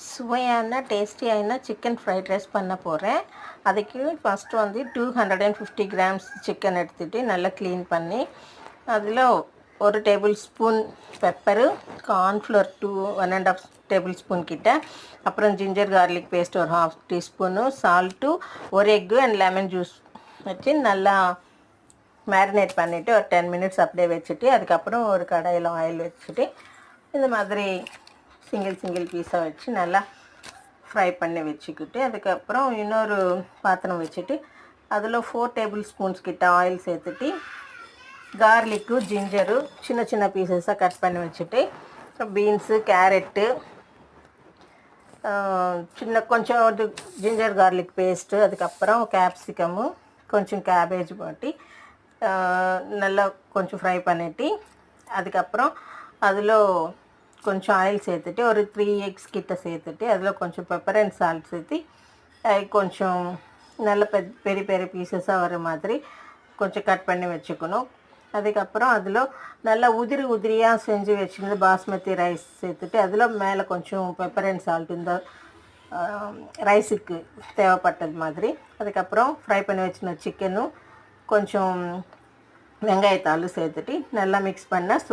சுவையான டேஸ்டியான chicken fried rice பண்ண போகிறேன். அதுக்கு ஃபஸ்ட்டு வந்து 250 கிராம்ஸ் சிக்கன் எடுத்துகிட்டு நல்லா க்ளீன் பண்ணி அதில் 1 table spoon pepper, cornflour 1½ table spoon கிட்ட, அப்புறம் ஜிஞ்சர் கார்லிக் பேஸ்ட் ஒரு 1/2 டீஸ்பூனு, சால்ட்டு, ஒரு எக்கு அண்ட் லெமன் ஜூஸ் வச்சு நல்லா மேரினேட் பண்ணிவிட்டு ஒரு 10 மினிட்ஸ் அப்படியே வச்சுட்டு, அதுக்கப்புறம் ஒரு கடாயில் ஆயில் வச்சுட்டு இந்த மாதிரி சிங்கிள் பீஸாக வச்சு நல்லா ஃப்ரை பண்ணி வச்சுக்கிட்டு, அதுக்கப்புறம் இன்னொரு பாத்திரம் வச்சுட்டு அதில் 4 டேபிள் ஸ்பூன்ஸ் கிட்ட ஆயில் சேர்த்துட்டு கார்லிக்கு ஜிஞ்சரு சின்ன பீசஸாக கட் பண்ணி வச்சுட்டு, பீன்ஸு, கேரட்டு, கொஞ்சம் ஒரு ஜிஞ்சர் கார்லிக் பேஸ்ட்டு, அதுக்கப்புறம் கேப்சிகமு, கொஞ்சம் கேபேஜ் போட்டு நல்லா கொஞ்சம் ஃப்ரை பண்ணிவிட்டு, அதுக்கப்புறம் அதில் கொஞ்சம் ஆயில் சேர்த்துட்டு ஒரு 3 எக்ஸ் கிட்ட சேர்த்துட்டு அதில் கொஞ்சம் பெப்பர் அண்ட் சால்ட் சேர்த்து கொஞ்சம் நல்ல பெரிய பீசஸாக வர மாதிரி கொஞ்சம் கட் பண்ணி வச்சுக்கணும். அதுக்கப்புறம் அதில் நல்லா உதிரியாக செஞ்சு வச்சுருந்து பாஸ்மதி ரைஸ் சேர்த்துட்டு அதில் மேலே கொஞ்சம் பெப்பர் அண்ட் சால்ட் இந்த ரைஸுக்கு தேவைப்பட்டது மாதிரி, அதுக்கப்புறம் ஃப்ரை பண்ணி வச்சுருந்த சிக்கனும் கொஞ்சம் வெங்காயத்தாள் சேர்த்துட்டு நல்லா மிக்ஸ் பண்ணால்